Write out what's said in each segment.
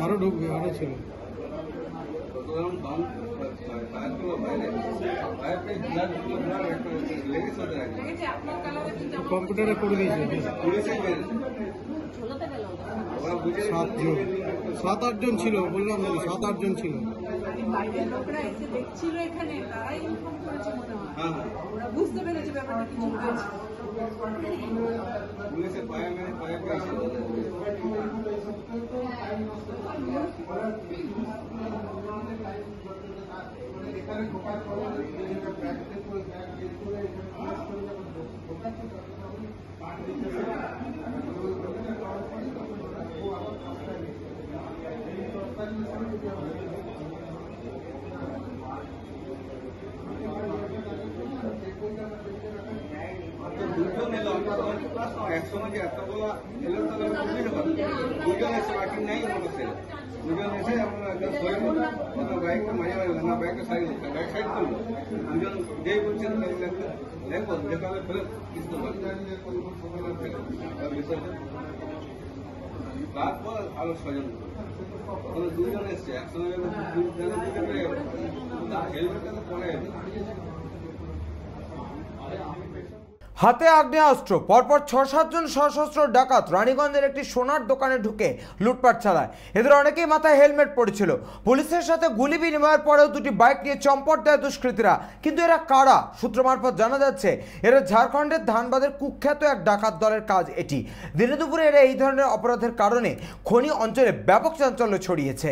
আরো ঢুকবে আরো ছিল কম্পিউটারে করে দিয়েছে 7-8 জন ছিল, বললাম 7-8 জন ছিল। বাইরের লোকরা এসে দেখছিল এখানে, তারাই ইনফর্ম করেছে মনে হয়। ওরা বুঝতে পেরেছে ব্যাপারটা কিছু হয়েছে। পুলিশের পায়ে মেরে পায়ে একসময় যে এতগুলো এলো তাহলে দুজন এসে বাকি নেই দুজন এসে আমরা বাইকটা মাঝে না বাইকটা সাইড বাইক সাইড করলো দুজন যেই বলছেন দেখবো দেখাবে ফেলে কিছু তারপর আরো 6 জন দুজন এসছে একসঙ্গে হেলমেটটা তো পরে হাতে আগ্নেয়াস্ত্র, পরপর 6-7 জন সশস্ত্র ডাকাত রানীগঞ্জের একটি সোনার দোকানে ঢুকে লুটপাট চালায়। এদের অনেকেই মাথায় হেলমেট পড়েছিল। পুলিশের সাথে গুলি বিনিময়ের পরেও দুটি বাইক নিয়ে চম্পট দেয় দুষ্কৃতীরা। কিন্তু এরা কারা? সূত্র মারফত জানা যাচ্ছে এরা ঝাড়খণ্ডের ধানবাদের কুখ্যাত এক ডাকাত দলের কাজ এটি। দিনে দুপুরে এরা এই ধরনের অপরাধের কারণে খনি অঞ্চলে ব্যাপক চাঞ্চল্য ছড়িয়েছে।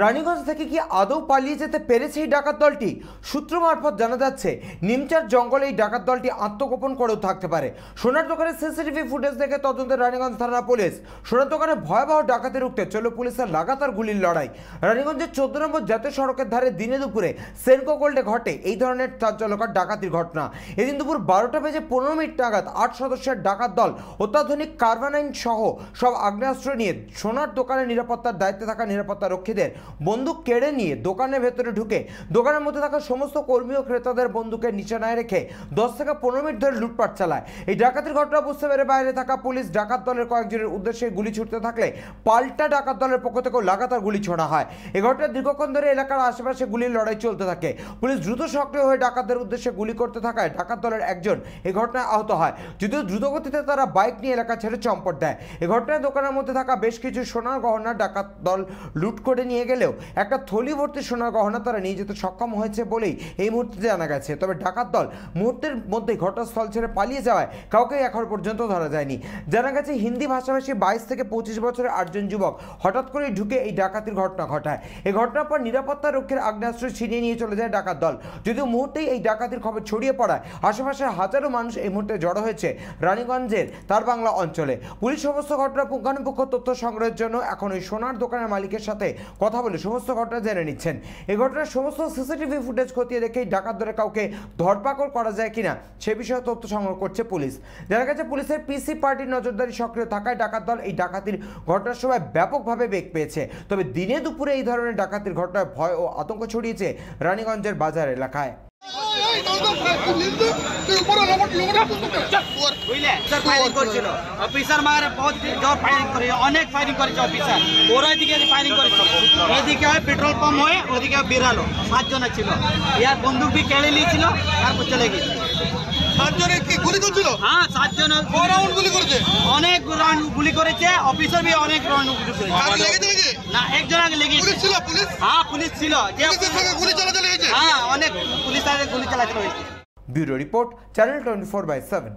রানীগঞ্জ থেকে কি আদৌ পালিয়ে যেতে পেরেছে এই ডাকাত দলটি? সূত্র মারফত জানা যাচ্ছে নিমচার জঙ্গলে এই ডাকাত দলটি আত্মগোপন করেও থাকতে পারে। সোনার দোকানের সিসিটিভি ফুটেজ দেখে তদন্তে রানীগঞ্জ থানা পুলিশ। সোনার দোকানে ভয়াবহ ডাকাতি রুখতে চলল পুলিশের লাগাতার গুলির লড়াই। রানীগঞ্জের 14 নম্বর জাতীয় সড়কের ধারে দিনে দুপুরে সেনকো গোল্ডে ঘটে এই ধরনের চাঞ্চল্যকর ডাকাতির ঘটনা। এদিন দুপুর 12:15 নাগাদ 8 সদস্যের ডাকাত দল অত্যাধুনিক কার্বানাইন সহ সব আগ্নেয়াস্ত্র নিয়ে সোনার দোকানের নিরাপত্তার দায়িত্বে থাকা নিরাপত্তা রক্ষীদের বন্দুক কেড়ে নিয়ে দোকানের ভেতরে ঢুকে দোকানের মধ্যে থাকা সমস্ত কর্মী ও ক্রেতাদের বন্দুকের নিশানায় রেখে 10 থেকে 15 মিনিট ধরে লুটপাট চালায়। এই ডাকাতির ঘটনা বুঝতে পেরে বাইরে থাকা পুলিশ ডাকাত দলের কয়েকজনের উদ্দেশ্যে গুলি ছুটতে থাকলে পাল্টা ডাকাত দলের পক্ষ থেকেও লাগাতার গুলি ছোড়া হয়। এই ঘটনায় দীর্ঘক্ষণ ধরে এলাকার আশেপাশে গুলির লড়াই চলতে থাকে। পুলিশ দ্রুত সক্রিয় হয়ে ডাকাতদের উদ্দেশ্যে গুলি করতে থাকায় ডাকাত দলের একজন এই ঘটনায় আহত হয়। যদিও দ্রুতগতিতে তারা বাইক নিয়ে এলাকা ছেড়ে চম্পট দেয়। এই ঘটনায় দোকানের মধ্যে থাকা বেশ কিছু সোনার গহনা ডাকাত দল লুট করে নিয়ে গেলেও একটা থলি ভর্তি সোনার গহনা তারা নিয়ে যেতে সক্ষম হয়েছে বলেই এই মুহূর্তে জানা গেছে। তবে ডাকাত দল মুহূর্তের মধ্যে ঘটনাস্থল ছেড়ে পালিয়ে যাওয়ায় কাউকে এখন পর্যন্ত ধরা যায়নি। জানা গেছে হিন্দি ভাষাভাষী 22 থেকে 25 বছরের 8 জন যুবক হঠাৎ করে ঢুকে এই ডাকাতির ঘটনা ঘটায়। এই ঘটনার পর নিরাপত্তা রক্ষীর আগ্নেয়াস্ত্র ছিনিয়ে নিয়ে চলে যায় ডাকাত দল। যদিও মুহূর্তেই এই ডাকাতির খবর ছড়িয়ে পড়ায় আশেপাশের হাজারো মানুষ এই মুহূর্তে জড়ো হয়েছে রানীগঞ্জের তার বাংলা অঞ্চলে। পুলিশ সমস্ত ঘটনার পুঙ্খানুপুঙ্খ তথ্য সংগ্রহের জন্য এখন ওই সোনার দোকানের মালিকের সাথে কথা বলে সমস্ত ঘটনা জেনে নিচ্ছেন। এই ঘটনার সমস্ত সিসিটিভি ফুটেজ খতিয়ে দেখেই ডাকাত দলে কাউকে ধরপাকড় করা যায় কিনা সে বিষয়ে তথ্য সংগ্রহ করছে পুলিশ। জানা গেছে পুলিশের পিসি পার্টির নজরদারি সক্রিয় থাকায় ডাকাত দল এই ডাকাতির ঘটনার সময় ব্যাপকভাবে বেগ পেয়েছে। তবে দিনে দুপুরে এই ধরনের ডাকাতির ঘটনায় ভয় ও আতঙ্ক ছড়িয়েছে রানীগঞ্জের বাজার এলাকায়। অফিসার মারে বহুত জোর ফায়ারিং করে, অনেক ফায়ারিং করেছে অফিসার। ওরা এদিকে ফায়ারিং করেছে, এদিকে পেট্রোল পাম্প হয়ে ওদিকে বেরালো। 7 জন ছিল, ইয়ার বন্দুক বি কেড়ে নিয়েছিল, তারপর চলে গেছে। 7 জনে কি গুলি করছিল? হ্যাঁ 7 জন রাউন্ড গুলি করেছে, অনেক রাউন্ড গুলি করেছে। অফিসার বি অনেক রাউন্ড গুলি করেছে। আর লেগেছে নাকি? না, একজন আগে লেগেছে। পুলিশ ছিল? পুলিশ? হ্যাঁ পুলিশ ছিল। যে পুলিশের সঙ্গে গুলি চালাচালি হয়েছে? হ্যাঁ অনেক পুলিশ গুলি চালাচালি হয়েছে। Bureau report, channel 24/7।